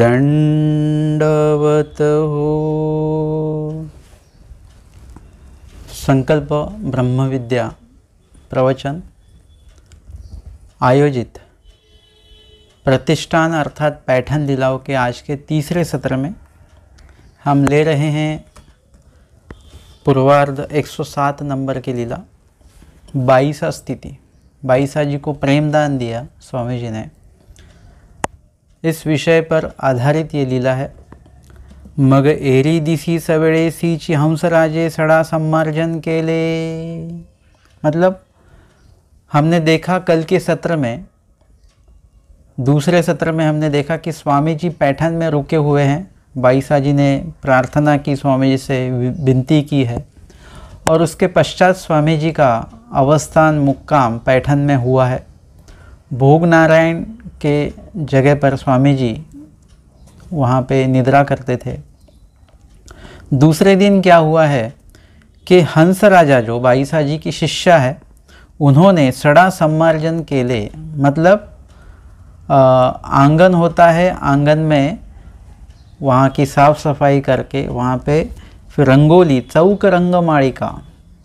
दंडवत हो। संकल्प ब्रह्म विद्या प्रवचन आयोजित प्रतिष्ठान अर्थात पैठन लीलाओं के आज के तीसरे सत्र में हम ले रहे हैं पूर्वार्ध 107 नंबर की लीला बाईसा स्थिति। बाईसा जी को प्रेमदान दिया स्वामी जी ने, इस विषय पर आधारित ये लीला है। मग एरी दिसी सवेड़े सीची हंसराजे सड़ा सम्मार्जन के ले, मतलब हमने देखा कल के सत्र में, दूसरे सत्र में हमने देखा कि स्वामी जी पैठन में रुके हुए हैं। बाईसा जी ने प्रार्थना की, स्वामी जी से विनती की है और उसके पश्चात स्वामी जी का अवस्थान मुक्काम पैठन में हुआ है। भोग नारायण के जगह पर स्वामी जी वहाँ पे निद्रा करते थे। दूसरे दिन क्या हुआ है कि हंस राजा जो बाईसा जी की शिष्या है, उन्होंने सड़ा सम्मार्जन के लिए, मतलब आंगन होता है, आंगन में वहाँ की साफ़ सफाई करके वहाँ पे फिर रंगोली, चौक रंगमालिका,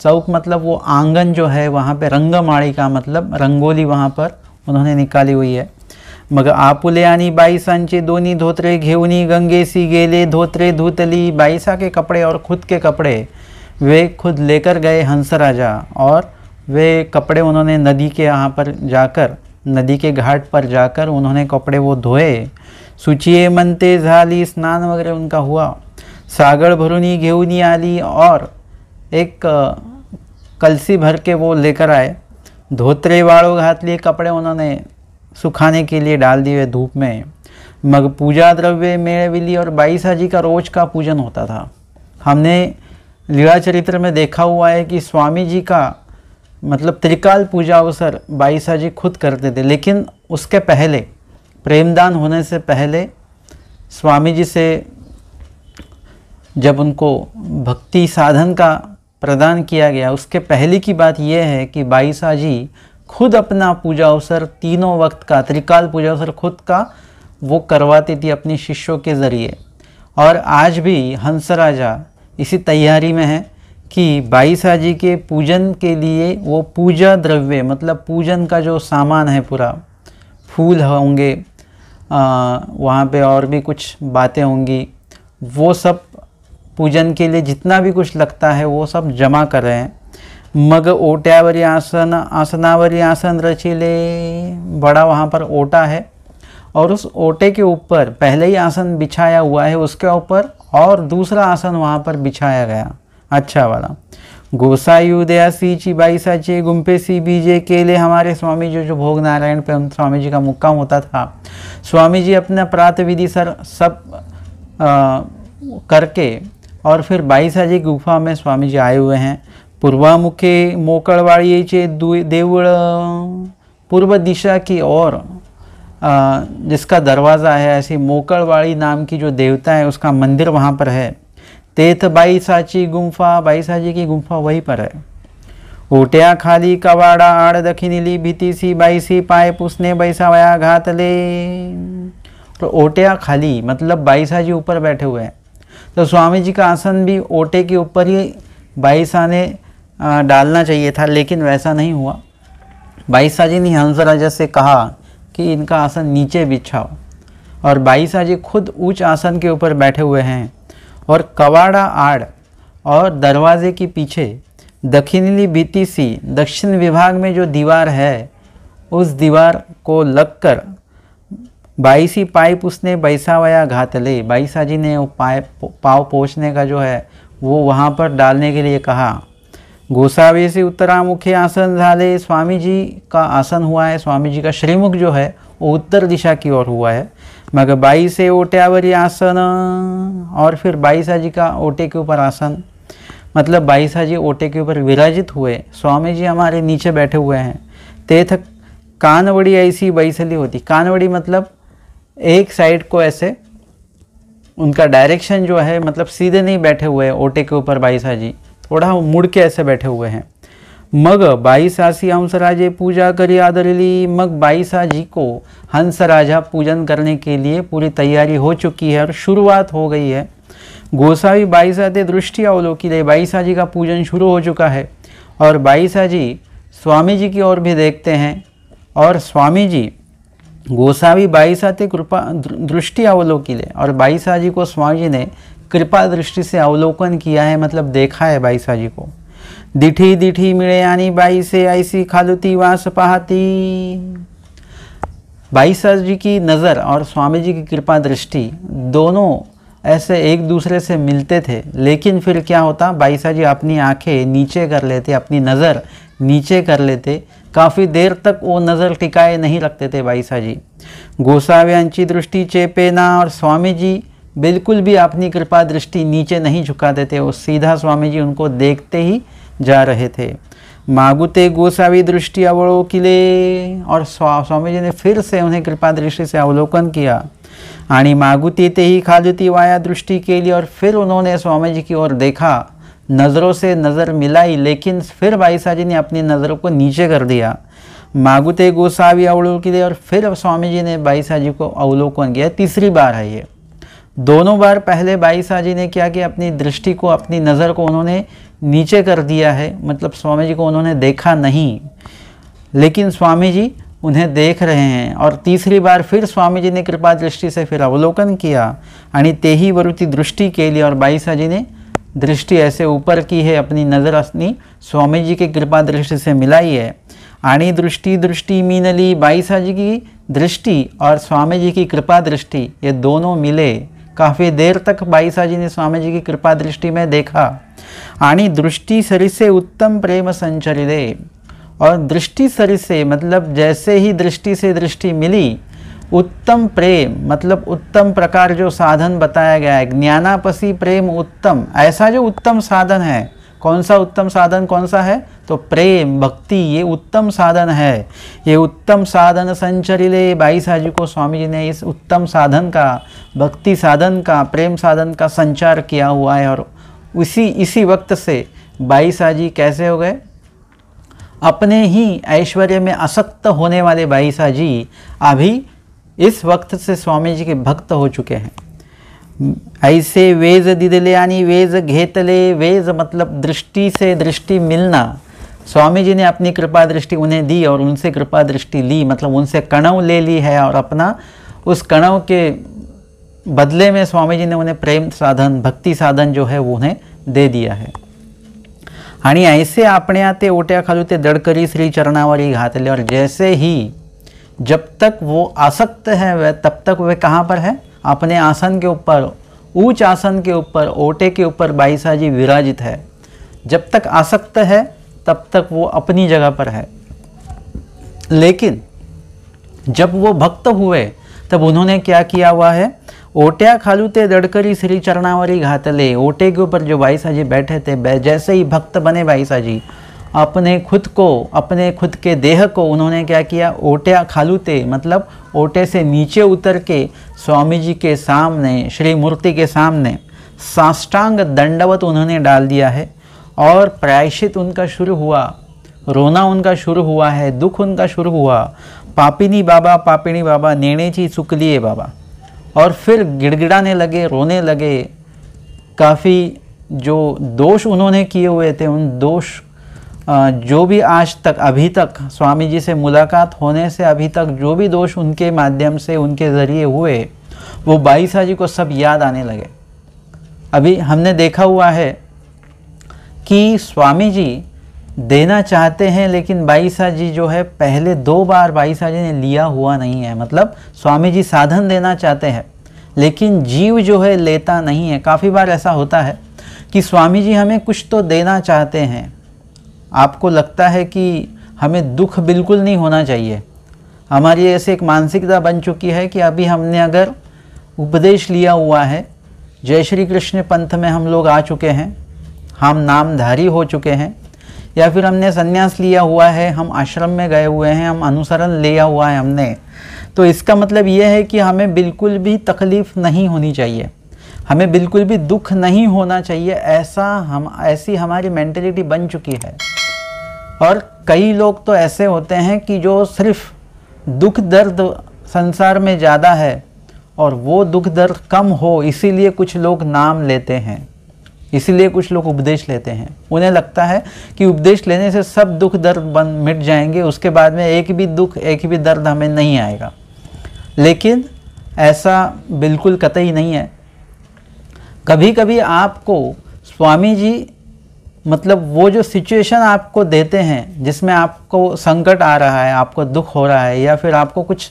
चौक मतलब वो आंगन जो है, वहाँ पे रंगमालिका मतलब रंगोली वहाँ पर उन्होंने निकाली हुई है। मग आपुले आणि बाईसांचे दोन्ही धोत्रे घेऊनी गंगेसी गेले, धोत्रे धुतली। बाईसा के कपड़े और खुद के कपड़े वे खुद लेकर गए हंस राजा, और वे कपड़े उन्होंने नदी के यहाँ पर जाकर, नदी के घाट पर जाकर उन्होंने कपड़े वो धोए। सुचिये मनते झाली, स्नान वगैरह उनका हुआ। सागर भरुनी घेऊनी आली, और एक कलसी भर के वो लेकर आए। धोत्रे वाड़ो घातली, कपड़े उन्होंने सुखाने के लिए डाल दिए धूप में। मग पूजा द्रव्य मेळविली, और बाईसा जी का रोज का पूजन होता था। हमने लीला चरित्र में देखा हुआ है कि स्वामी जी का मतलब त्रिकाल पूजा अवसर बाईसा जी खुद करते थे, लेकिन उसके पहले, प्रेमदान होने से पहले स्वामी जी से जब उनको भक्ति साधन का प्रदान किया गया, उसके पहले की बात यह है कि बाईसा जी खुद अपना पूजा अवसर, तीनों वक्त का त्रिकाल पूजा अवसर खुद का वो करवाती थी अपने शिष्यों के ज़रिए। और आज भी हंस राजा इसी तैयारी में है कि बाईसा जी के पूजन के लिए वो पूजा द्रव्य, मतलब पूजन का जो सामान है पूरा, फूल होंगे वहाँ पे, और भी कुछ बातें होंगी, वो सब पूजन के लिए जितना भी कुछ लगता है वो सब जमा कर रहे हैं। मग ओट्यावरी आसन, आसनावरी आसन रचिले, बड़ा वहाँ पर ओटा है और उस ओटे के ऊपर पहले ही आसन बिछाया हुआ है, उसके ऊपर और दूसरा आसन वहाँ पर बिछाया गया, अच्छा वाला। गोसायु दया सीची बाईसाचे गुम्पे सी बीजे केले, हमारे स्वामी जी जो भोग नारायण पे स्वामी जी का मुक्काम होता था, स्वामी जी अपना प्रातः विधि सर सब करके और फिर बाईसा जी गुफा में स्वामी जी आए हुए हैं। पूर्वामुखे मोकळवाड़ीचे देवळ, पूर्व दिशा की ओर जिसका दरवाज़ा है, ऐसी मोकळवाड़ी नाम की जो देवता है उसका मंदिर वहाँ पर है। तेथ बाईसाची गुम्फा, बाईसा जी की गुम्फा वहीं पर है। ओट्या खाली कवाड़ा आड़ दखिनीली भीती सी, बाईसी पाए पुसने बैसा वया घातले। तो ओट्या खाली मतलब बाईसा जी ऊपर बैठे हुए हैं, तो स्वामी जी का आसन भी ओटे के ऊपर ही बाईसा ने डालना चाहिए था, लेकिन वैसा नहीं हुआ। बाईसा जी ने हंस राजा से कहा कि इनका आसन नीचे बिछाओ, और बाईसा जी खुद उच्च आसन के ऊपर बैठे हुए हैं। और कवाड़ा आड़ और दरवाजे के पीछे दक्षिणीली भीति सी, दक्षिण विभाग में जो दीवार है उस दीवार को लगकर बाईसी पाइप उसने बैसावया घातले, बाईसा जी ने वो पाँव पोंछने का जो है वो वहाँ पर डालने के लिए कहा। गोसावे से उत्तरामुखी आसन झाले, स्वामी जी का आसन हुआ है, स्वामी जी का श्रीमुख जो है वो उत्तर दिशा की ओर हुआ है। मगर बाई से ओट्यावरी आसन, और फिर बाईसा जी का ओटे के ऊपर आसन, मतलब बाईसा जी ओटे के ऊपर विराजित हुए, स्वामी जी हमारे नीचे बैठे हुए हैं। तेथ कानवड़ी ऐसी बैसली होती, कानवड़ी मतलब एक साइड को ऐसे, उनका डायरेक्शन जो है मतलब सीधे नहीं बैठे हुए हैं ओटे के ऊपर बाईसा जी, थोड़ा मुड़ के ऐसे बैठे हुए हैं। मग बाईसासी हंसराजे पूजा करी आदरली। मग बाईसा जी को हंसराजा पूजन करने के लिए पूरी तैयारी हो चुकी है और शुरुआत हो गई है। गोसावी बाईसा ते दृष्टि अवलोकिले, बाईसा जी का पूजन शुरू हो चुका है और बाईसा जी स्वामी जी की ओर भी देखते हैं और स्वामी जी गोसावी बाईसा ते कृपा दृष्टि अवलोकिले, और बाईसा जी को स्वामी जी ने कृपा दृष्टि से अवलोकन किया है, मतलब देखा है बाईसा जी को। दिठी दिठी मिले यानी बाई से ऐसी खालुती वास पाहती। बाईसा जी की नज़र और स्वामी जी की कृपा दृष्टि दोनों ऐसे एक दूसरे से मिलते थे, लेकिन फिर क्या होता, बाईसा जी अपनी आंखें नीचे कर लेते, अपनी नज़र नीचे कर लेते। काफ़ी देर तक वो नज़र टिकाए नहीं रखते थे बाईसा जी। गोसाव्यांची दृष्टि चेपेना, और स्वामी जी बिल्कुल भी अपनी कृपा दृष्टि नीचे नहीं झुकाते थे, वो सीधा स्वामी जी उनको देखते ही जा रहे थे। मागुते गोसावी दृष्टि अवलोकिले, और स्वामी जी ने फिर से उन्हें कृपा दृष्टि से अवलोकन किया। आणि मागुती ते ही खालुती वाया दृष्टि के लिए, और फिर उन्होंने स्वामी जी की ओर देखा, नज़रों से नज़र मिलाई, लेकिन फिर बाईसा जी ने अपनी नज़रों को नीचे कर दिया। मागुते गोसावी अवलोकिले, और फिर स्वामी जी ने बाईसा जी को अवलोकन किया। तीसरी बार है ये। दोनों बार पहले बाईसा जी ने क्या किया, अपनी दृष्टि को, अपनी नज़र को उन्होंने नीचे कर दिया है, मतलब स्वामी जी को उन्होंने देखा नहीं, लेकिन स्वामी जी उन्हें देख रहे हैं। और तीसरी बार फिर स्वामी जी ने कृपा दृष्टि से फिर अवलोकन किया, आणि तेही वरुती दृष्टि के लिए, और बाईसा जी ने दृष्टि ऐसे ऊपर की है, अपनी नज़र अपनी स्वामी जी की कृपा दृष्टि से मिलाई है। आणि दृष्टि दृष्टि मीनली, बाईसा जी की दृष्टि और स्वामी जी की कृपा दृष्टि ये दोनों मिले। काफ़ी देर तक बाईसा जी ने स्वामी जी की कृपा दृष्टि में देखा। आणि दृष्टि सरिसे उत्तम प्रेम संचरिले, और दृष्टि सरिसे मतलब जैसे ही दृष्टि से दृष्टि मिली, उत्तम प्रेम मतलब उत्तम प्रकार जो साधन बताया गया है, ज्ञानापसी प्रेम उत्तम, ऐसा जो उत्तम साधन है, कौन सा उत्तम साधन कौन सा है, तो प्रेम भक्ति, ये उत्तम साधन है। ये उत्तम साधन संचरिले, बाईसा जी को स्वामी जी ने इस उत्तम साधन का, भक्ति साधन का, प्रेम साधन का संचार किया हुआ है। और इसी वक्त से बाईसा जी कैसे हो गए, अपने ही ऐश्वर्य में आसक्त होने वाले बाईसा जी अभी इस वक्त से स्वामी जी के भक्त हो चुके हैं। ऐसे वेज दिदले यानी वेज घेतले, वेज मतलब दृष्टि से दृष्टि मिलना। स्वामी जी ने अपनी कृपा दृष्टि उन्हें दी और उनसे कृपा दृष्टि ली, मतलब उनसे कणव ले ली है, और अपना उस कणव के बदले में स्वामी जी ने उन्हें प्रेम साधन, भक्ति साधन जो है वो उन्हें दे दिया है। आणि ऐसे आपण्या ते ओट्या खालू ते दड़करी श्री चरणावरी घातले, और जैसे ही जब तक वो आसक्त है वह, तब तक वह कहाँ पर है, अपने आसन के ऊपर, ऊंच आसन के ऊपर, ओटे के ऊपर बाईसा जी विराजित है। जब तक आसक्त है तब तक वो अपनी जगह पर है, लेकिन जब वो भक्त हुए तब उन्होंने क्या किया हुआ है, ओट्या खालूते दड़करी श्री चरणावरी घातले, ओटे के ऊपर जो बाईसा जी बैठे थे, जैसे ही भक्त बने बाईसा जी, अपने खुद को, अपने खुद के देह को उन्होंने क्या किया, ओट्या खालूते मतलब ओटे से नीचे उतर के स्वामी जी के सामने, श्री मूर्ति के सामने साष्टांग दंडवत उन्होंने डाल दिया है। और प्रायश्चित उनका शुरू हुआ, रोना उनका शुरू हुआ है, दुख उनका शुरू हुआ। पापिनी बाबा नेणेची चुकलिए बाबा, और फिर गिड़गिड़ाने लगे, रोने लगे। काफ़ी जो दोष उन्होंने किए हुए थे, उन दोष जो भी आज तक, अभी तक स्वामी जी से मुलाकात होने से अभी तक जो भी दोष उनके माध्यम से, उनके ज़रिए हुए, वो बाईसा जी को सब याद आने लगे। अभी हमने देखा हुआ है कि स्वामी जी देना चाहते हैं, लेकिन बाईसा जी जो है पहले 2 बार बाईसा जी ने लिया हुआ नहीं है। मतलब स्वामी जी साधन देना चाहते हैं, लेकिन जीव जो है लेता नहीं है। काफ़ी बार ऐसा होता है कि स्वामी जी हमें कुछ तो देना चाहते हैं, आपको लगता है कि हमें दुख बिल्कुल नहीं होना चाहिए, हमारी ऐसे एक मानसिकता बन चुकी है कि अभी हमने अगर उपदेश लिया हुआ है, जय श्री कृष्ण पंथ में हम लोग आ चुके हैं, हम नामधारी हो चुके हैं, या फिर हमने संन्यास लिया हुआ है, हम आश्रम में गए हुए हैं, हम अनुसरण लिया हुआ है हमने, तो इसका मतलब यह है कि हमें बिल्कुल भी तकलीफ़ नहीं होनी चाहिए, हमें बिल्कुल भी दुख नहीं होना चाहिए। ऐसी हमारी मेंटलिटी बन चुकी है। और कई लोग तो ऐसे होते हैं कि जो सिर्फ दुख दर्द संसार में ज़्यादा है और वो दुख दर्द कम हो इसीलिए कुछ लोग नाम लेते हैं, इसीलिए कुछ लोग उपदेश लेते हैं। उन्हें लगता है कि उपदेश लेने से सब दुख दर्द मिट जाएंगे, उसके बाद में एक भी दुख एक भी दर्द हमें नहीं आएगा। लेकिन ऐसा बिल्कुल कतई नहीं है। कभी कभी आपको स्वामी जी मतलब वो जो सिचुएशन आपको देते हैं जिसमें आपको संकट आ रहा है, आपको दुख हो रहा है, या फिर आपको कुछ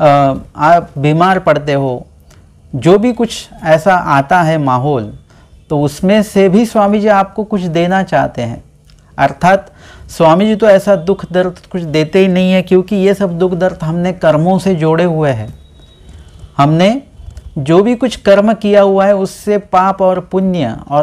आप बीमार पड़ते हो, जो भी कुछ ऐसा आता है माहौल, तो उसमें से भी स्वामी जी आपको कुछ देना चाहते हैं। अर्थात स्वामी जी तो ऐसा दुख दर्द कुछ देते ही नहीं है, क्योंकि ये सब दुख दर्द हमने कर्मों से जोड़े हुए हैं। हमने जो भी कुछ कर्म किया हुआ है उससे पाप और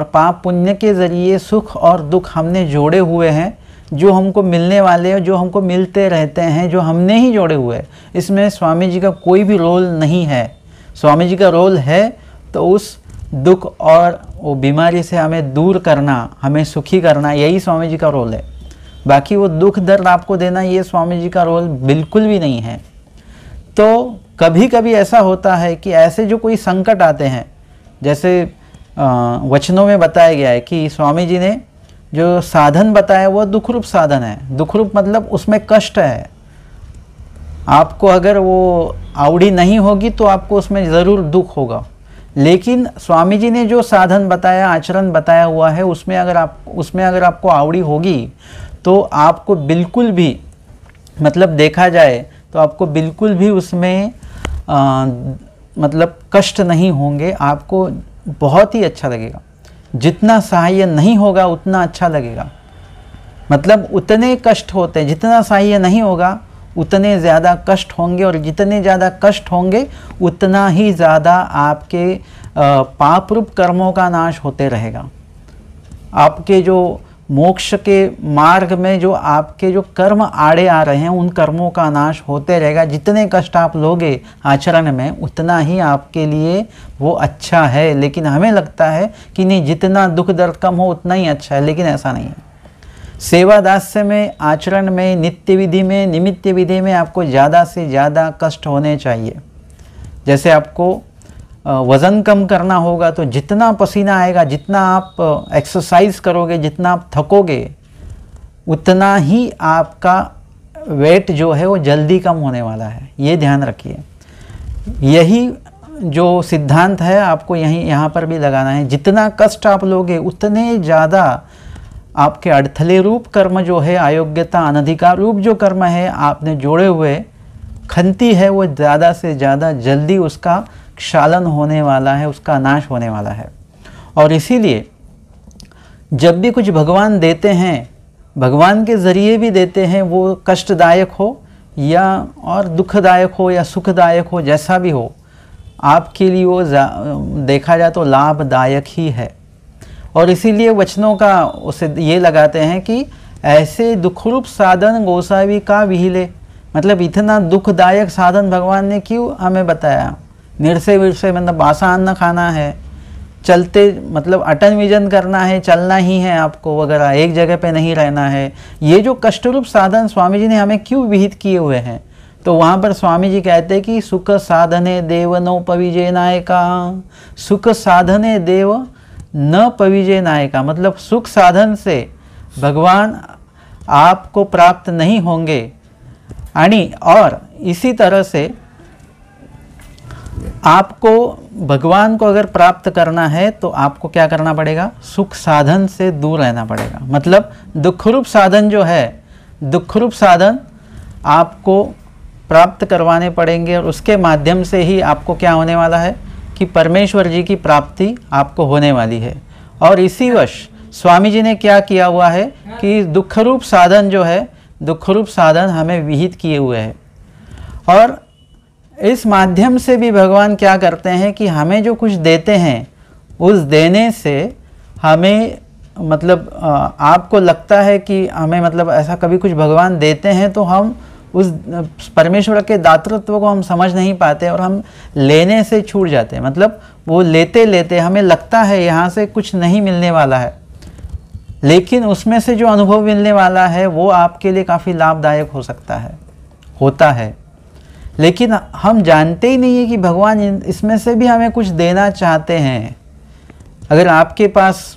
पाप पुण्य के ज़रिए सुख और दुख हमने जोड़े हुए हैं, जो हमको मिलने वाले हैं, जो हमको मिलते रहते हैं, जो हमने ही जोड़े हुए हैं। इसमें स्वामी जी का कोई भी रोल नहीं है। स्वामी जी का रोल है तो उस दुख और वो बीमारी से हमें दूर करना, हमें सुखी करना, यही स्वामी जी का रोल है। बाकी वो दुख दर्द आपको देना ये स्वामी जी का रोल बिल्कुल भी नहीं है। तो कभी कभी ऐसा होता है कि ऐसे जो कोई संकट आते हैं, जैसे वचनों में बताया गया है कि स्वामी जी ने जो साधन बताया वो दुख रूप साधन है। दुख रूप मतलब उसमें कष्ट है। आपको अगर वो आवड़ी नहीं होगी तो आपको उसमें ज़रूर दुख होगा, लेकिन स्वामी जी ने जो साधन बताया, आचरण बताया हुआ है, उसमें अगर आपको आवड़ी होगी तो आपको बिल्कुल भी मतलब देखा जाए तो आपको बिल्कुल भी उसमें मतलब कष्ट नहीं होंगे। आपको बहुत ही अच्छा लगेगा। जितना सहाय नहीं होगा उतना अच्छा लगेगा। मतलब उतने कष्ट होते हैं, जितना सहाय नहीं होगा उतने ज़्यादा कष्ट होंगे, और जितने ज़्यादा कष्ट होंगे उतना ही ज़्यादा आपके पाप रूप कर्मों का नाश होते रहेगा। आपके जो मोक्ष के मार्ग में जो आपके जो कर्म आड़े आ रहे हैं उन कर्मों का नाश होते रहेगा। जितने कष्ट आप लोगे आचरण में उतना ही आपके लिए वो अच्छा है। लेकिन हमें लगता है कि नहीं, जितना दुख दर्द कम हो उतना ही अच्छा है, लेकिन ऐसा नहीं है। सेवा दास्य में, आचरण में, नित्य विधि में, निमित्त विधि में आपको ज़्यादा से ज़्यादा कष्ट होने चाहिए। जैसे आपको वज़न कम करना होगा तो जितना पसीना आएगा, जितना आप एक्सरसाइज करोगे, जितना आप थकोगे, उतना ही आपका वेट जो है वो जल्दी कम होने वाला है। ये ध्यान रखिए। यही जो सिद्धांत है आपको यहाँ पर भी लगाना है। जितना कष्ट आप लोगे उतने ज़्यादा आपके अड़थले रूप कर्म जो है, अयोग्यता अनधिकार रूप जो कर्म है आपने जोड़े हुए, खंती है, वो ज़्यादा से ज़्यादा जल्दी उसका क्षालन होने वाला है, उसका नाश होने वाला है। और इसीलिए जब भी कुछ भगवान देते हैं, भगवान के ज़रिए भी देते हैं, वो कष्टदायक हो या और दुखदायक हो या सुखदायक हो, जैसा भी हो, आपके लिए वो देखा जाए तो लाभदायक ही है। और इसीलिए वचनों का उसे ये लगाते हैं कि ऐसे दुखरूप साधन गोसावी का विहिले, मतलब इतना दुखदायक साधन भगवान ने क्यों हमें बताया। निरसे विरसे मतलब आसान न खाना है, चलते मतलब अटन विजन करना है, चलना ही है आपको वगैरह, एक जगह पे नहीं रहना है। ये जो कष्टरूप साधन स्वामी जी ने हमें क्यों विहित किए हुए हैं, तो वहाँ पर स्वामी जी कहते हैं कि सुख साधने देव न पविजय नायका। सुख साधने देव न पविजय नायका मतलब सुख साधन से भगवान आपको प्राप्त नहीं होंगे। और इसी तरह से आपको भगवान को अगर प्राप्त करना है तो आपको क्या करना पड़ेगा, सुख साधन से दूर रहना पड़ेगा। मतलब दुखरूप साधन जो है, दुखरूप साधन आपको प्राप्त करवाने पड़ेंगे, और उसके माध्यम से ही आपको क्या होने वाला है कि परमेश्वर जी की प्राप्ति आपको होने वाली है। और इसी वश स्वामी जी ने क्या किया हुआ है कि दुखरूप साधन जो है, दुखरूप साधन हमें विहित किए हुए हैं। और इस माध्यम से भी भगवान क्या करते हैं कि हमें जो कुछ देते हैं उस देने से हमें मतलब आपको लगता है कि हमें मतलब ऐसा कभी कुछ भगवान देते हैं तो हम उस परमेश्वर के दातृत्व को हम समझ नहीं पाते और हम लेने से छूट जाते हैं। मतलब वो लेते लेते हमें लगता है यहाँ से कुछ नहीं मिलने वाला है, लेकिन उसमें से जो अनुभव मिलने वाला है वो आपके लिए काफ़ी लाभदायक हो सकता है, होता है। लेकिन हम जानते ही नहीं है कि भगवान इसमें से भी हमें कुछ देना चाहते हैं। अगर आपके पास,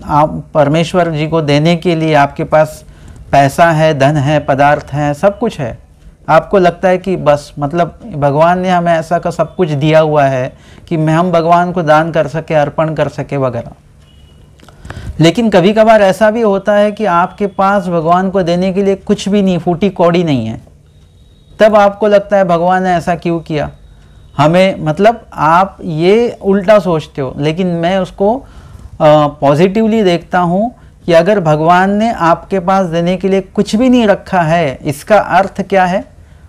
आप परमेश्वर जी को देने के लिए आपके पास पैसा है, धन है, पदार्थ है, सब कुछ है, आपको लगता है कि बस मतलब भगवान ने हमें ऐसा का सब कुछ दिया हुआ है कि हम भगवान को दान कर सके, अर्पण कर सके वगैरह। लेकिन कभी कभार ऐसा भी होता है कि आपके पास भगवान को देने के लिए कुछ भी नहीं, फूटी कौड़ी नहीं है, तब आपको लगता है भगवान ने ऐसा क्यों किया हमें, मतलब आप ये उल्टा सोचते हो। लेकिन मैं उसको पॉजिटिवली देखता हूँ कि अगर भगवान ने आपके पास देने के लिए कुछ भी नहीं रखा है, इसका अर्थ क्या है,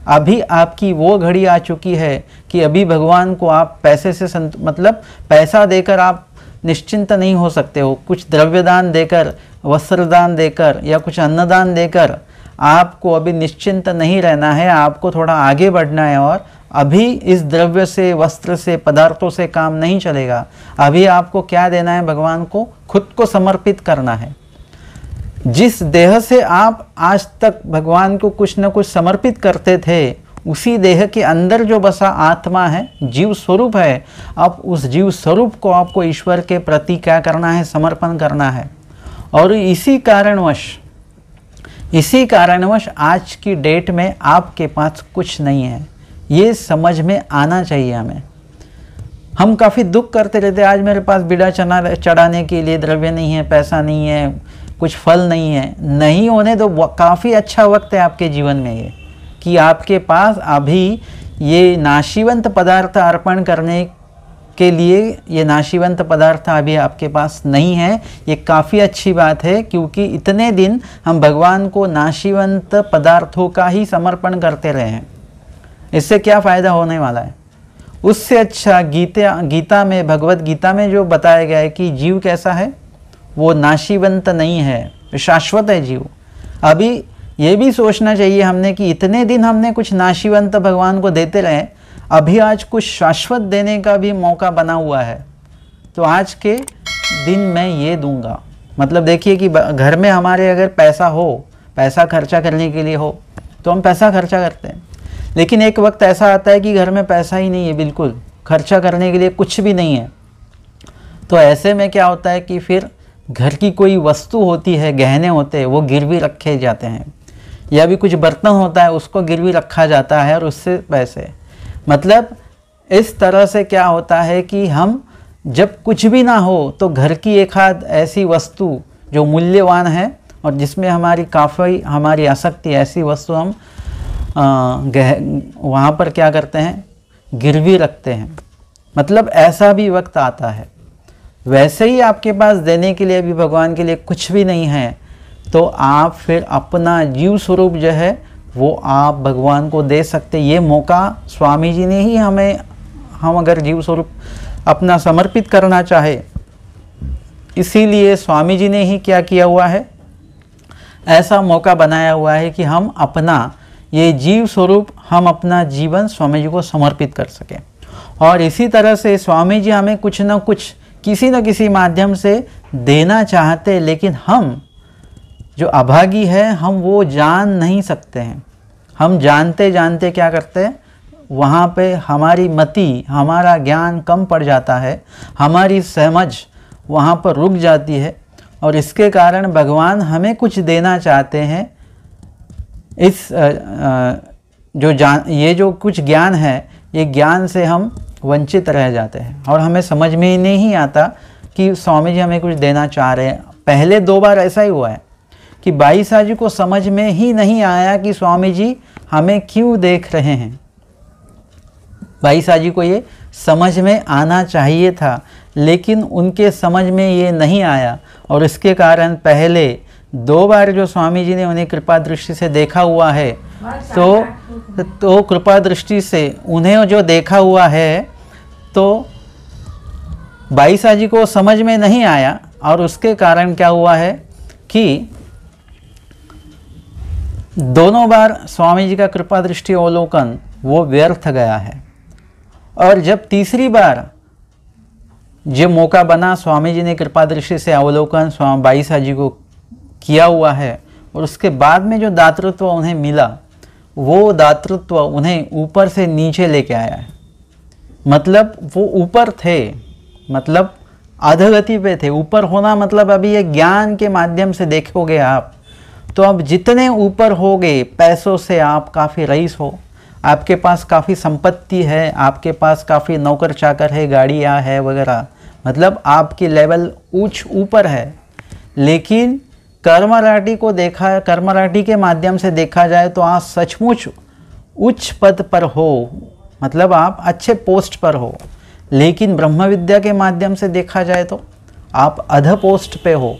अभी आपकी वो घड़ी आ चुकी है कि अभी भगवान को आप पैसे से मतलब पैसा देकर आप निश्चिंत नहीं हो सकते हो। कुछ द्रव्यदान देकर, वस्त्रदान देकर या कुछ अन्नदान देकर आपको अभी निश्चिंत नहीं रहना है, आपको थोड़ा आगे बढ़ना है। और अभी इस द्रव्य से, वस्त्र से, पदार्थों से काम नहीं चलेगा। अभी आपको क्या देना है, भगवान को खुद को समर्पित करना है। जिस देह से आप आज तक भगवान को कुछ न कुछ समर्पित करते थे, उसी देह के अंदर जो बसा आत्मा है, जीव स्वरूप है, अब उस जीव स्वरूप को आपको ईश्वर के प्रति क्या करना है, समर्पण करना है। और इसी कारणवश आज की डेट में आपके पास कुछ नहीं है, ये समझ में आना चाहिए हमें। हम काफ़ी दुख करते रहते, आज मेरे पास बीड़ा चढ़ाने के लिए द्रव्य नहीं है, पैसा नहीं है, कुछ फल नहीं है। नहीं होने तो काफ़ी अच्छा वक्त है आपके जीवन में ये, कि आपके पास अभी ये नाशीवंत पदार्थ अर्पण करने के लिए ये नाशीवंत पदार्थ अभी आपके पास नहीं है। ये काफ़ी अच्छी बात है, क्योंकि इतने दिन हम भगवान को नाशीवंत पदार्थों का ही समर्पण करते रहे हैं। इससे क्या फ़ायदा होने वाला है? उससे अच्छा गीता में, भगवत गीता में जो बताया गया है कि जीव कैसा है, वो नाशीवंत नहीं है, शाश्वत है जीव। अभी ये भी सोचना चाहिए हमने कि इतने दिन हमने कुछ नाशीवंत भगवान को देते रहे, अभी आज कुछ शाश्वत देने का भी मौका बना हुआ है, तो आज के दिन मैं ये दूंगा। मतलब देखिए कि घर में हमारे अगर पैसा हो, पैसा खर्चा करने के लिए हो, तो हम पैसा खर्चा करते हैं। लेकिन एक वक्त ऐसा आता है कि घर में पैसा ही नहीं है, बिल्कुल खर्चा करने के लिए कुछ भी नहीं है। तो ऐसे में क्या होता है कि फिर घर की कोई वस्तु होती है, गहने होते हैं, वो गिरवी रखे जाते हैं, या भी कुछ बर्तन होता है उसको गिरवी रखा जाता है और उससे पैसे, मतलब इस तरह से क्या होता है कि हम जब कुछ भी ना हो तो घर की एक आध ऐसी वस्तु जो मूल्यवान है और जिसमें हमारी काफ़ी हमारी आसक्ति, ऐसी वस्तु हम वहाँ पर क्या करते हैं, गिरवी रखते हैं। मतलब ऐसा भी वक्त आता है। वैसे ही आपके पास देने के लिए भी भगवान के लिए कुछ भी नहीं है, तो आप फिर अपना जीव स्वरूप जो है वो आप भगवान को दे सकते। ये मौका स्वामी जी ने ही हमें, हम अगर जीव स्वरूप अपना समर्पित करना चाहे, इसीलिए स्वामी जी ने ही क्या किया हुआ है, ऐसा मौका बनाया हुआ है कि हम अपना ये जीव स्वरूप, हम अपना जीवन स्वामी जी को समर्पित कर सकें। और इसी तरह से स्वामी जी हमें कुछ न कुछ, किसी न किसी माध्यम से देना चाहते, लेकिन हम जो अभागी है, हम वो जान नहीं सकते हैं। हम जानते जानते क्या करते हैं, वहाँ पे हमारी मति, हमारा ज्ञान कम पड़ जाता है, हमारी समझ वहाँ पर रुक जाती है, और इसके कारण भगवान हमें कुछ देना चाहते हैं। इस ये जो कुछ ज्ञान है, ये ज्ञान से हम वंचित रह जाते हैं और हमें समझ में ही नहीं आता कि स्वामी जी हमें कुछ देना चाह रहे हैं। पहले 2 बार ऐसा ही हुआ है कि बाई साहब जी को समझ में ही नहीं आया कि स्वामी जी हमें क्यों देख रहे हैं। बाई साहब जी को ये समझ में आना चाहिए था, लेकिन उनके समझ में ये नहीं आया, और इसके कारण पहले 2 बार जो स्वामी जी ने उन्हें कृपा दृष्टि से देखा हुआ है, तो कृपा दृष्टि से उन्हें जो देखा हुआ है, तो बाई साहब जी को समझ में नहीं आया, और उसके कारण क्या हुआ है कि दोनों बार स्वामी जी का कृपा दृष्टि अवलोकन वो व्यर्थ गया है। और जब तीसरी बार जो मौका बना स्वामी जी ने कृपा दृष्टि से अवलोकन स्वामी बाईसा जी को किया हुआ है, और उसके बाद में जो दातृत्व उन्हें मिला वो दातृत्व उन्हें ऊपर से नीचे लेके आया है। मतलब वो ऊपर थे, मतलब अधोगति पे थे। ऊपर होना मतलब अभी ये ज्ञान के माध्यम से देखोगे आप, तो अब जितने ऊपर होगे, पैसों से आप काफ़ी रईस हो, आपके पास काफ़ी संपत्ति है, आपके पास काफ़ी नौकर चाकर है, गाड़ियाँ है वगैरह, मतलब आपकी लेवल ऊपर है। लेकिन कर्मराटी के माध्यम से देखा जाए तो आप सचमुच उच्च पद पर हो, मतलब आप अच्छे पोस्ट पर हो। लेकिन ब्रह्म विद्या के माध्यम से देखा जाए तो आप अध पोस्ट पे हो।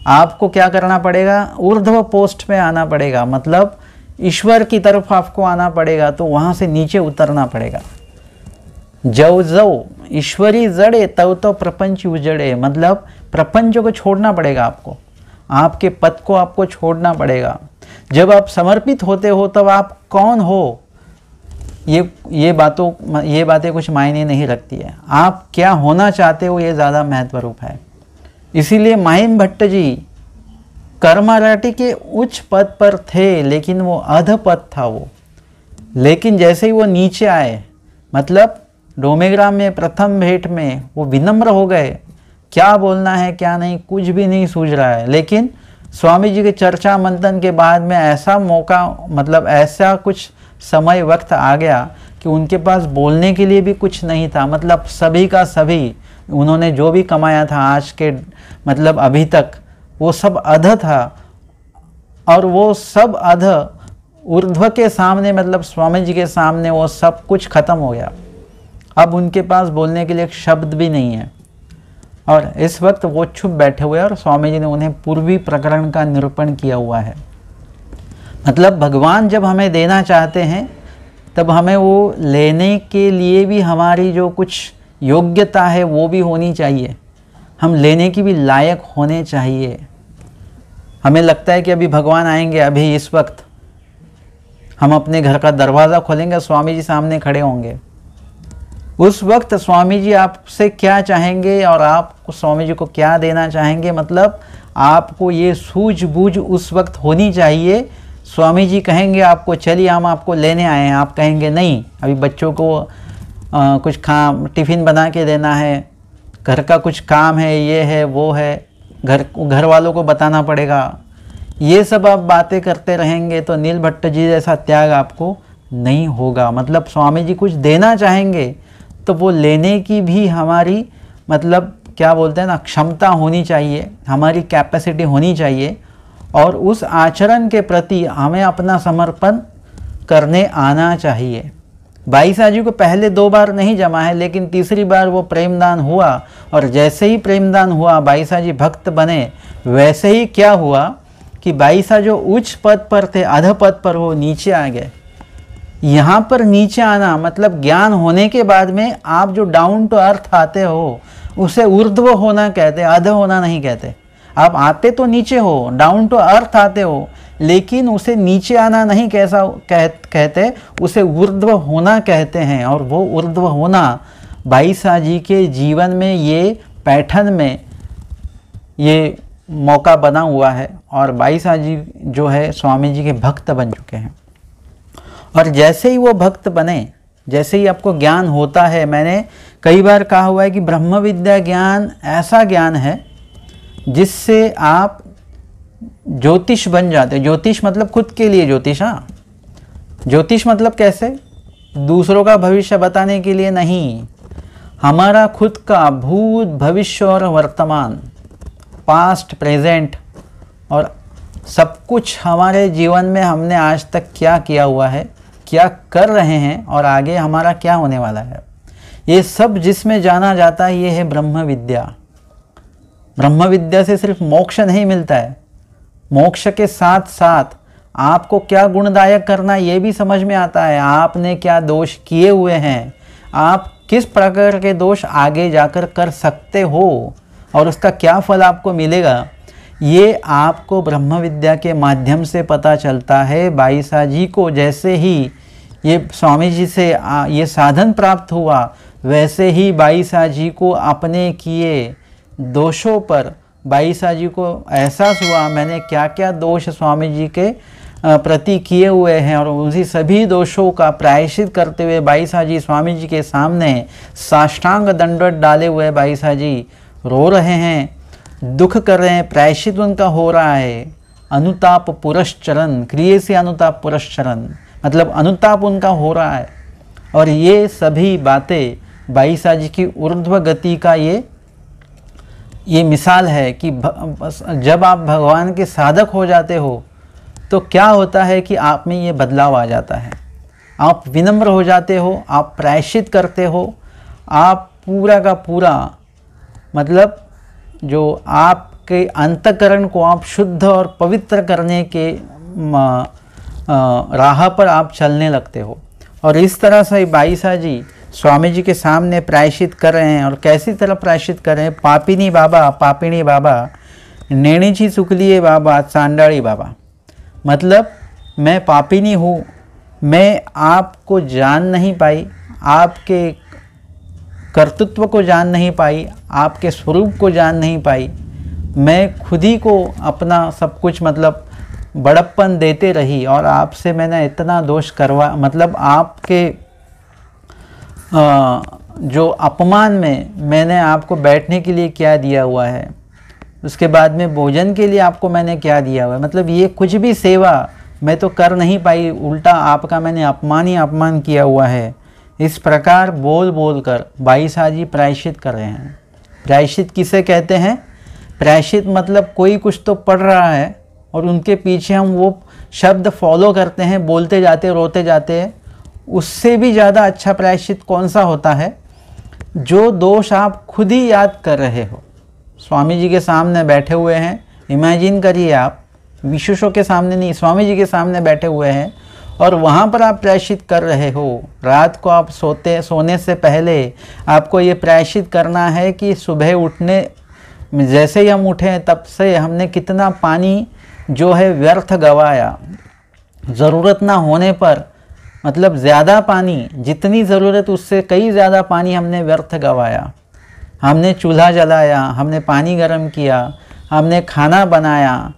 आपको क्या करना पड़ेगा? ऊर्ध्व पोस्ट पे आना पड़ेगा, मतलब ईश्वर की तरफ आपको आना पड़ेगा, तो वहाँ से नीचे उतरना पड़ेगा। जव जव ईश्वरी जड़े तव तो प्रपंच उजड़े, मतलब प्रपंच को छोड़ना पड़ेगा आपको, आपके पद को आपको छोड़ना पड़ेगा। जब आप समर्पित होते हो तब आप कौन हो ये बातें कुछ मायने नहीं रखती है। आप क्या होना चाहते हो ये ज़्यादा महत्वरूप है। इसीलिए माहिम भट्ट जी कर्मराटी के उच्च पद पर थे, लेकिन वो अध पद था वो। लेकिन जैसे ही वो नीचे आए, मतलब डोमेग्राम में प्रथम भेंट में वो विनम्र हो गए, क्या बोलना है क्या नहीं कुछ भी नहीं सूझ रहा है। लेकिन स्वामी जी के चर्चा मंथन के बाद में ऐसा मौका, मतलब ऐसा कुछ समय वक्त आ गया कि उनके पास बोलने के लिए भी कुछ नहीं था। मतलब सभी का सभी, उन्होंने जो भी कमाया था आज के मतलब अभी तक, वो सब अध था, और वो सब अध ऊर्ध्व के सामने, मतलब स्वामी जी के सामने वो सब कुछ खत्म हो गया। अब उनके पास बोलने के लिए एक शब्द भी नहीं है, और इस वक्त वो चुप बैठे हुए हैं, और स्वामी जी ने उन्हें पूर्वी प्रकरण का निरूपण किया हुआ है। मतलब भगवान जब हमें देना चाहते हैं तब हमें वो लेने के लिए भी हमारी जो कुछ योग्यता है वो भी होनी चाहिए, हम लेने की भी लायक होने चाहिए। हमें लगता है कि अभी भगवान आएंगे, अभी इस वक्त हम अपने घर का दरवाज़ा खोलेंगे, स्वामी जी सामने खड़े होंगे। उस वक्त स्वामी जी आपसे क्या चाहेंगे और आप स्वामी जी को क्या देना चाहेंगे, मतलब आपको ये सूझबूझ उस वक्त होनी चाहिए। स्वामी जी कहेंगे आपको चलिए हम आपको लेने आए हैं, आप कहेंगे नहीं अभी बच्चों को कुछ टिफ़िन बना के देना है, घर का कुछ काम है, ये है वो है, घर वालों को बताना पड़ेगा। ये सब आप बातें करते रहेंगे तो नील भट्ट जी जैसा त्याग आपको नहीं होगा। मतलब स्वामी जी कुछ देना चाहेंगे तो वो लेने की भी हमारी, मतलब क्या बोलते हैं ना, क्षमता होनी चाहिए, हमारी कैपेसिटी होनी चाहिए, और उस आचरण के प्रति हमें अपना समर्पण करने आना चाहिए। बाईसा जी को पहले 2 बार नहीं जमा है, लेकिन तीसरी बार वो प्रेमदान हुआ, और जैसे ही प्रेमदान हुआ बाईसा जी भक्त बने। वैसे ही क्या हुआ कि बाईसा जो उच्च पद पर थे, अध पद पर, वो नीचे आ गए। यहाँ पर नीचे आना मतलब ज्ञान होने के बाद में आप जो डाउन टू अर्थ आते हो उसे ऊर्ध्व होना कहते हैं, अध होना नहीं कहते। आप आते तो नीचे हो, डाउन टू अर्थ आते हो, लेकिन उसे नीचे आना नहीं कहते, उसे ऊर्ध्व होना कहते हैं। और वो ऊर्ध्व होना बाईसा जी के जीवन में, ये पैठन में ये मौका बना हुआ है, और बाईसा जी जो है स्वामी जी के भक्त बन चुके हैं। और जैसे ही वो भक्त बने, जैसे ही आपको ज्ञान होता है, मैंने कई बार कहा हुआ है कि ब्रह्म विद्या ज्ञान ऐसा ज्ञान है जिससे आप ज्योतिष बन जाते। ज्योतिष मतलब खुद के लिए ज्योतिष, हाँ, ज्योतिष मतलब कैसे? दूसरों का भविष्य बताने के लिए नहीं, हमारा खुद का भूत भविष्य और वर्तमान, पास्ट प्रेजेंट और सब कुछ हमारे जीवन में हमने आज तक क्या किया हुआ है, क्या कर रहे हैं, और आगे हमारा क्या होने वाला है, ये सब जिसमें जाना जाता है, ये है ब्रह्म विद्या। ब्रह्म विद्या से सिर्फ मोक्ष नहीं मिलता है, मोक्ष के साथ साथ आपको क्या गुणदायक करना ये भी समझ में आता है। आपने क्या दोष किए हुए हैं, आप किस प्रकार के दोष आगे जाकर कर सकते हो, और उसका क्या फल आपको मिलेगा, ये आपको ब्रह्म विद्या के माध्यम से पता चलता है। बाईसा जी को जैसे ही ये स्वामी जी से ये साधन प्राप्त हुआ, वैसे ही बाईसा जी को अपने किए दोषों पर बाईसा जी को एहसास हुआ, मैंने क्या क्या दोष स्वामी जी के प्रति किए हुए हैं, और उसी सभी दोषों का प्रायश्चित करते हुए बाईसा जी स्वामी जी के सामने साष्टांग दंडवत डाले हुए बाईसा जी रो रहे हैं, दुख कर रहे हैं, प्रायश्चित उनका हो रहा है। अनुताप पुरश्चरण, क्रिय से अनुताप पुरश्चरण, मतलब अनुताप उनका हो रहा है। और ये सभी बातें बाईसा जी की ऊर्ध्व गति का ये मिसाल है कि जब आप भगवान के साधक हो जाते हो तो क्या होता है कि आप में ये बदलाव आ जाता है। आप विनम्र हो जाते हो, आप प्रायश्चित करते हो, आप पूरा का पूरा मतलब जो आपके अंतःकरण को आप शुद्ध और पवित्र करने के राह पर आप चलने लगते हो। और इस तरह से बाईसा जी स्वामी जी के सामने प्रायश्चित कर रहे हैं। और कैसी तरह प्रायश्चित कर रहे हैं? पापिनी बाबा, पापिणी बाबा, नेणीची चुकलिए बाबा, चांडाली बाबा, मतलब मैं पापिनी हूँ, मैं आपको जान नहीं पाई, आपके कर्तृत्व को जान नहीं पाई, आपके स्वरूप को जान नहीं पाई, मैं खुद ही को अपना सब कुछ मतलब बड़प्पन देते रही, और आपसे मैंने इतना दोष करवा, मतलब आपके जो अपमान में मैंने आपको बैठने के लिए क्या दिया हुआ है, उसके बाद में भोजन के लिए आपको मैंने क्या दिया हुआ है, मतलब ये कुछ भी सेवा मैं तो कर नहीं पाई, उल्टा आपका मैंने अपमान ही अपमान किया हुआ है। इस प्रकार बोल बोल कर बाईसा जी प्रायश्चित कर रहे हैं। प्रायश्चित किसे कहते हैं? प्रायश्चित मतलब कोई कुछ तो पढ़ रहा है और उनके पीछे हम वो शब्द फॉलो करते हैं, बोलते जाते, रोते जाते हैं। उससे भी ज़्यादा अच्छा प्रायश्चित कौन सा होता है? जो दोष आप खुद ही याद कर रहे हो, स्वामी जी के सामने बैठे हुए हैं, इमेजिन करिए आप, विशेषों के सामने नहीं, स्वामी जी के सामने बैठे हुए हैं और वहाँ पर आप प्रायश्चित कर रहे हो। रात को आप सोने से पहले आपको ये प्रायश्चित करना है कि सुबह उठने जैसे ही हम उठे तब से हमने कितना पानी जो है व्यर्थ गवाया, ज़रूरत ना होने पर, मतलब ज़्यादा पानी, जितनी ज़रूरत उससे कई ज़्यादा पानी हमने व्यर्थ गवाया। हमने चूल्हा जलाया, हमने पानी गर्म किया, हमने खाना बनाया,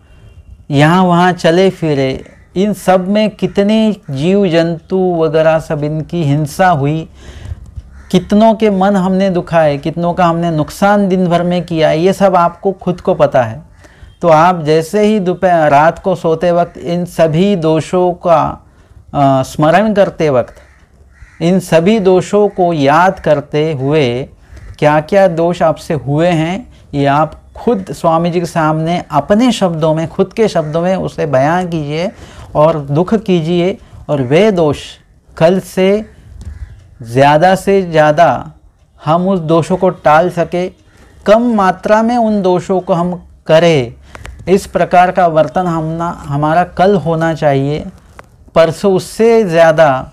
यहाँ वहाँ चले फिरे, इन सब में कितने जीव जंतु वगैरह सब इनकी हिंसा हुई, कितनों के मन हमने दुखाए, कितनों का हमने नुकसान दिन भर में किया, ये सब आपको खुद को पता है। तो आप जैसे ही दोपहर रात को सोते वक्त इन सभी दोषों का स्मरण करते वक्त, इन सभी दोषों को याद करते हुए क्या क्या दोष आपसे हुए हैं, ये आप खुद स्वामी जी के सामने अपने शब्दों में, खुद के शब्दों में उसे बयान कीजिए और दुख कीजिए। और वे दोष कल से ज़्यादा हम उस दोषों को टाल सके, कम मात्रा में उन दोषों को हम करें, इस प्रकार का वर्तन हमारा कल होना चाहिए। परसों उससे ज़्यादा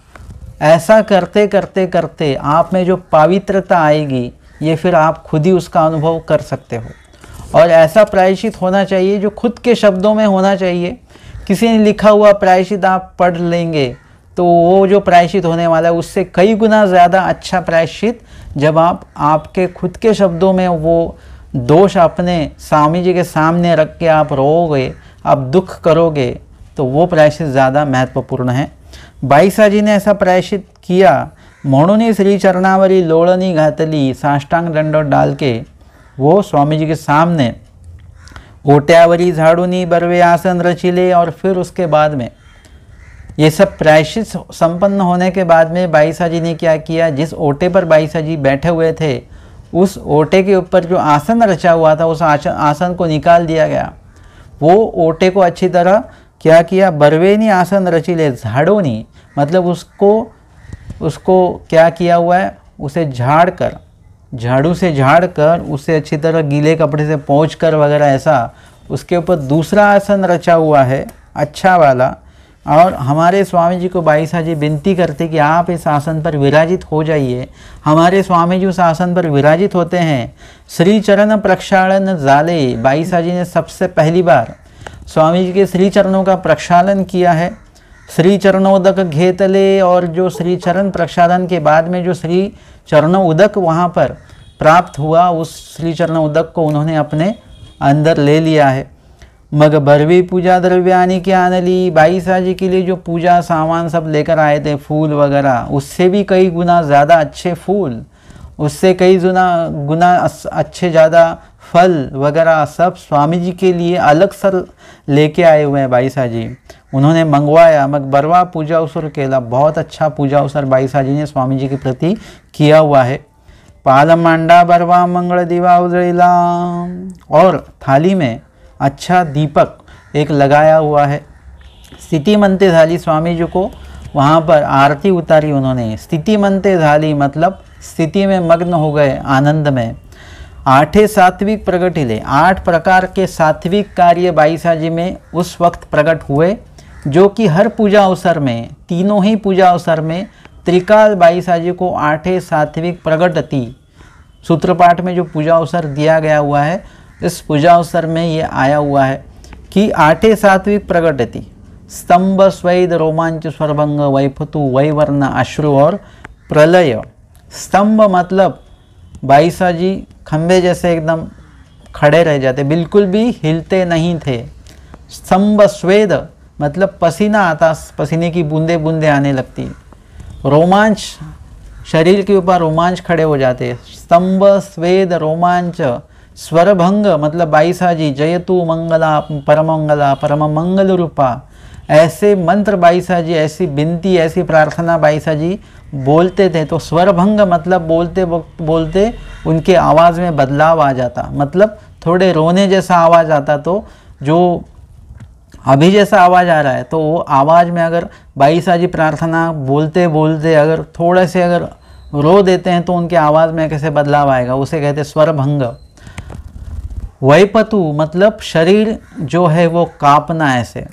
ऐसा करते करते करते आप में जो पवित्रता आएगी, ये फिर आप खुद ही उसका अनुभव कर सकते हो। और ऐसा प्रायश्चित होना चाहिए जो खुद के शब्दों में होना चाहिए। किसी ने लिखा हुआ प्रायश्चित आप पढ़ लेंगे तो वो जो प्रायश्चित होने वाला है उससे कई गुना ज़्यादा अच्छा प्रायश्चित जब आप आपके खुद के शब्दों में वो दोष अपने स्वामी जी के सामने रख के आप रोओगे, आप दुख करोगे, तो वो प्रायश्चित ज़्यादा महत्वपूर्ण है। बाईसा जी ने ऐसा प्रायश्चित किया, म्हणून श्री चरणावरी लोळणी घातली, साष्टांग दंडवत डाल के वो स्वामी जी के सामने ओट्यावरी झाड़ूनी बरवे आसन रचिले। और फिर उसके बाद में ये सब प्रायश्चित संपन्न होने के बाद में बाईसा जी ने क्या किया, जिस ओटे पर बाईसा जी बैठे हुए थे उस ओटे के ऊपर जो आसन रचा हुआ था उस आसन को निकाल दिया गया। वो ओटे को अच्छी तरह क्या किया, बरवेनी आसन रचिले, झाड़ोनी मतलब उसको क्या किया हुआ है, उसे झाड़ कर, झाड़ू से झाड़ कर उसे अच्छी तरह गीले कपड़े से पोंछ कर वगैरह, ऐसा उसके ऊपर दूसरा आसन रचा हुआ है अच्छा वाला। और हमारे स्वामी जी को बाईसा जी विनती करते कि आप इस आसन पर विराजित हो जाइए। हमारे स्वामी जी उस आसन पर विराजित होते हैं। श्री चरण प्रक्षालन जाले, बाईसा जी ने सबसे पहली बार स्वामी जी के श्री चरणों का प्रक्षालन किया है। श्री चरणोदक घेतले, और जो श्री चरण प्रसादन के बाद में जो श्री चरणोदक वहाँ पर प्राप्त हुआ, उस श्री चरणोदक को उन्होंने अपने अंदर ले लिया है। मग बरवी पूजा द्रव्यानि की आनली, बाईसाजी के लिए जो पूजा सामान सब लेकर आए थे, फूल वगैरह, उससे भी कई गुना ज़्यादा अच्छे फूल, उससे कई गुना अच्छे ज़्यादा फल वगैरह सब स्वामी जी के लिए अलग सर लेके आए हुए हैं बाईसाजी, उन्होंने मंगवाया। मग बरवा पूजा अवसर केला, बहुत अच्छा पूजा अवसर बाईसाजी ने स्वामी जी के प्रति किया हुआ है। पाल मांडा बरवा मंगल दीवा उजड़ीला, और थाली में अच्छा दीपक एक लगाया हुआ है। स्थिति मनते झाली, स्वामी जी को वहाँ पर आरती उतारी उन्होंने। स्थिति मनते झाली मतलब स्थिति में मग्न हो गए, आनंद में। आठे सात्विक प्रगटिले, 8 प्रकार के सात्विक कार्य बाईसाजी में उस वक्त प्रकट हुए, जो कि हर पूजा अवसर में, तीनों ही पूजा अवसर में त्रिकाल बाईसाजी को 8 सात्विक प्रगटति सूत्रपाठ में जो पूजा अवसर दिया गया हुआ है, इस पूजा अवसर में ये आया हुआ है कि 8 सात्विक प्रगटति, स्तंभ स्वेद रोमांच स्वरभंग वैफतु वैवर्ण अश्रु और प्रलय। स्तंभ मतलब बाईसाजी खंबे जैसे एकदम खड़े रह जाते, बिल्कुल भी हिलते नहीं थे। स्तंभ स्वेद मतलब पसीना आता, पसीने की बूंदे बूंदे आने लगती। रोमांच, शरीर के ऊपर रोमांच खड़े हो जाते। स्तंभ स्वेद रोमांच। स्वरभंग मतलब बाईसाजी जयतु मंगला परमंगला परम मंगल रूपा, ऐसे मंत्र बाईसाजी, ऐसी बिनती, ऐसी प्रार्थना बाईसाजी बोलते थे। तो स्वरभंग मतलब बोलते वक्त बोलते उनके आवाज़ में बदलाव आ जाता, मतलब थोड़े रोने जैसा आवाज़ आता। तो जो अभी जैसा आवाज़ आ रहा है, तो वो आवाज़ में अगर बाईसाजी प्रार्थना बोलते बोलते अगर थोड़े से अगर रो देते हैं, तो उनके आवाज़ में कैसे बदलाव आएगा, उसे कहते स्वरभंग। वैपतु मतलब शरीर जो है वो कांपना ऐसे।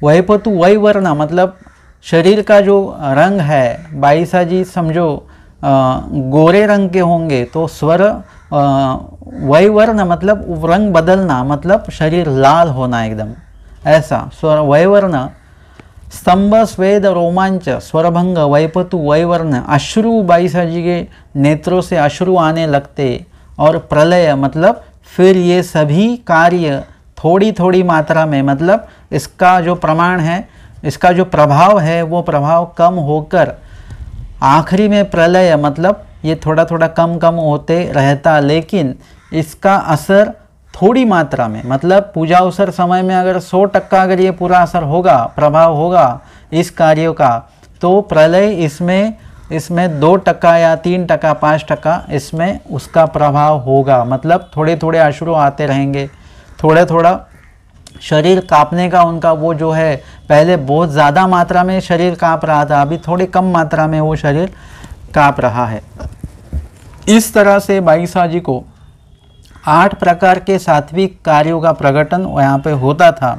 वैपतु वैवर्ण मतलब शरीर का जो रंग है, बाईसाजी समझो गोरे रंग के होंगे, तो स्वर वैवर्ण मतलब रंग बदलना, मतलब शरीर लाल होना एकदम ऐसा, स्वर वैवर्ण। स्तंभ स्वेद रोमांच स्वरभंग वैपतु वैवर्ण। अश्रु, बाईसाजी के नेत्रों से अश्रु आने लगते। और प्रलय मतलब फिर ये सभी कार्य थोड़ी थोड़ी मात्रा में, मतलब इसका जो प्रमाण है, इसका जो प्रभाव है, वो प्रभाव कम होकर आखिरी में प्रलय मतलब ये थोड़ा थोड़ा कम कम होते रहता, लेकिन इसका असर थोड़ी मात्रा में, मतलब पूजा अवसर समय में अगर 100% अगर ये पूरा असर होगा, प्रभाव होगा इस कार्यों का, तो प्रलय इसमें 2% या 3%, 5% इसमें उसका प्रभाव होगा। मतलब थोड़े थोड़े अश्रु आते रहेंगे, थोड़ा थोड़ा शरीर कांपने का उनका वो जो है, पहले बहुत ज़्यादा मात्रा में शरीर कांप रहा था, अभी थोड़ी कम मात्रा में वो शरीर कांप रहा है। इस तरह से बाईसाजी को 8 प्रकार के सात्विक कार्यों का प्रकटन यहाँ पे होता था।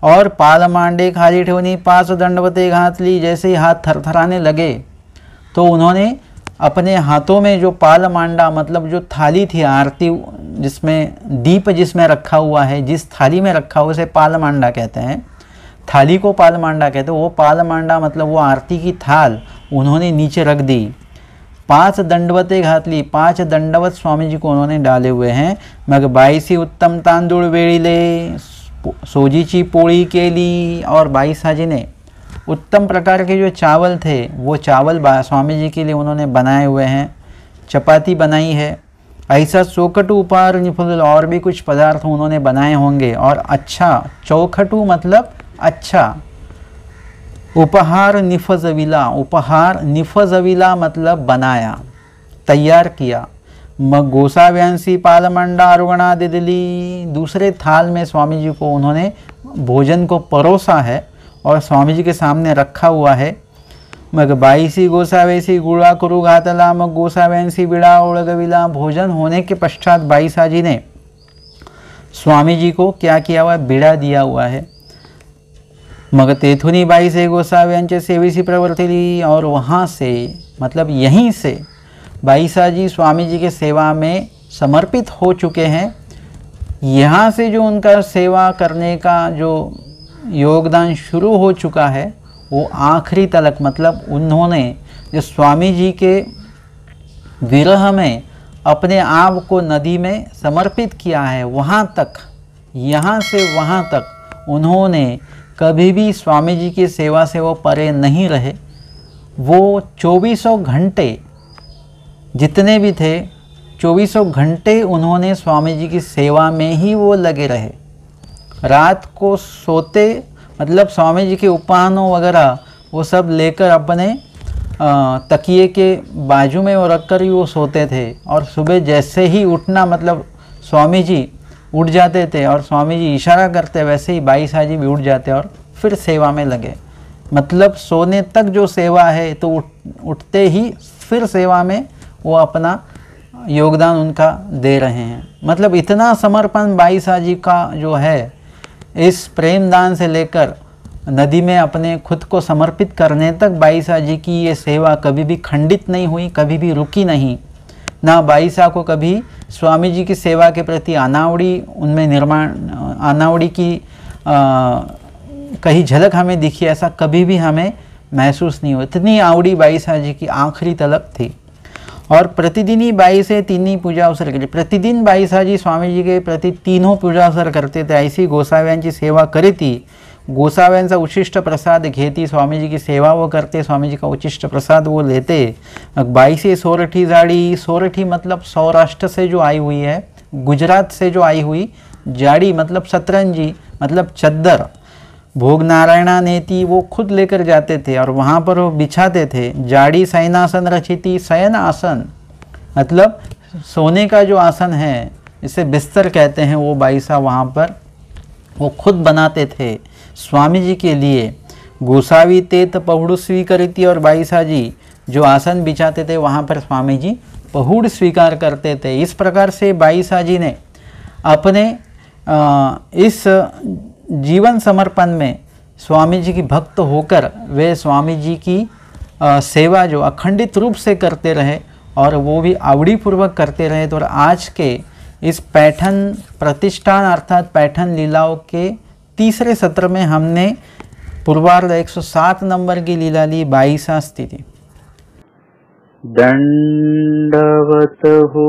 और पाल मांडे खाली ठेवनी 5 दंडवते घातली, जैसे ही हाथ थरथराने लगे तो उन्होंने अपने हाथों में जो पाल मांडा मतलब जो थाली थी आरती, जिसमें दीप जिसमें रखा हुआ है, जिस थाली में रखा हुआ उसे पाल मांडा कहते हैं, थाली को पाल मांडा कहते हैं। वो पाल मांडा मतलब वो आरती की थाल उन्होंने नीचे रख दी। 5 दंडवते घातली, 5 दंडवत स्वामी जी को उन्होंने डाले हुए हैं। मग 22 उत्तम तांदूळ वेळीले, सोजीची पोळी केली। और बाईसाजी ने उत्तम प्रकार के जो चावल थे, वो चावल स्वामी जी के लिए उन्होंने बनाए हुए हैं। चपाती बनाई है, ऐसा चौखटू उपहार निफुल, और भी कुछ पदार्थ उन्होंने बनाए होंगे। और अच्छा, चौखटू मतलब अच्छा, उपहार निफजविला, उपहार निफजविला मतलब बनाया, तैयार किया। मग गोसाव्यांसी पालमंडा अरुगणा दिदली, दूसरे थाल में स्वामी जी को उन्होंने भोजन को परोसा है और स्वामी जी के सामने रखा हुआ है। मग 22 गोसावेसी गुड़ा कुरु घातला, मग गोसाव्यांसी बिड़ा ओळगविला। भोजन होने के पश्चात बाईसाजी ने स्वामी जी को क्या किया हुआ है, बिड़ा दिया हुआ है। मग तेथुनी 22 गोसाव्यांचे सेवेसी प्रवर्तिली, और वहाँ से मतलब यहीं से बाईसाजी स्वामी जी के सेवा में समर्पित हो चुके हैं। यहाँ से जो उनका सेवा करने का जो योगदान शुरू हो चुका है वो आखिरी तलक, मतलब उन्होंने जो स्वामी जी के विरह में अपने आप को नदी में समर्पित किया है, वहाँ तक, यहाँ से वहाँ तक उन्होंने कभी भी स्वामी जी की सेवा से वो परे नहीं रहे। वो 24 घंटे जितने भी थे, 24 घंटे उन्होंने स्वामी जी की सेवा में ही वो लगे रहे। रात को सोते, मतलब स्वामी जी के उपानों वगैरह वो सब लेकर अपने तकिए के बाजू में वो रख कर ही वो सोते थे, और सुबह जैसे ही उठना, मतलब स्वामी जी उठ जाते थे और स्वामी जी इशारा करते, वैसे ही बाई साहब जी भी उठ जाते और फिर सेवा में लगे। मतलब सोने तक जो सेवा है, तो उठते ही फिर सेवा में वो अपना योगदान उनका दे रहे हैं। मतलब इतना समर्पण बाई साहब जी का जो है, इस प्रेम दान से लेकर नदी में अपने खुद को समर्पित करने तक बाई साहब जी की ये सेवा कभी भी खंडित नहीं हुई, कभी भी रुकी नहीं। ना बाई साहब को कभी स्वामी जी की सेवा के प्रति अनावड़ी, उनमें अनावड़ी की कहीं झलक हमें दिखी, ऐसा कभी भी हमें महसूस नहीं हुआ। इतनी आवड़ी बाई साहब जी की आखिरी तलक थी। और प्रतिदिन ही बाई से तीन पूजा अवसर केली। प्रतिदिन बाई साहब जी स्वामी जी के प्रति तीनों पूजा अवसर करते थे। ऐसी गोसाव्यांची सेवा करी थी। गोसाव्यांचा उच्छिष्ट प्रसाद घेती, स्वामी जी की सेवा वो करते, स्वामी जी का उच्छिष्ट प्रसाद वो लेते। बाई से सोरठी जाड़ी, सोरठी मतलब सौराष्ट्र से जो आई हुई है, गुजरात से जो आई हुई जाड़ी मतलब सतरंजी मतलब चद्दर, भोग नारायणा नेती वो खुद लेकर जाते थे और वहाँ पर वो बिछाते थे। जाड़ी शयनासन रचिती, शयन आसन मतलब सोने का जो आसन है, इसे बिस्तर कहते हैं, वो बाई साहब वहाँ पर वो खुद बनाते थे स्वामी जी के लिए। गोसावी तेत पहुड़ स्वीकरिती, और बाई साहब जी जो आसन बिछाते थे वहाँ पर स्वामी जी पहुड़ स्वीकार करते थे। इस प्रकार से बाई साहब जी ने अपने इस जीवन समर्पण में स्वामी जी की भक्त होकर वे स्वामी जी की सेवा जो अखंडित रूप से करते रहे, और वो भी आवड़ी पूर्वक करते रहे। तो आज के इस पैठन प्रतिष्ठान अर्थात पैठन लीलाओं के तीसरे सत्र में हमने पूर्वार्ध 107 नंबर की लीला ली, 22 स्थिति। दंडवत हो।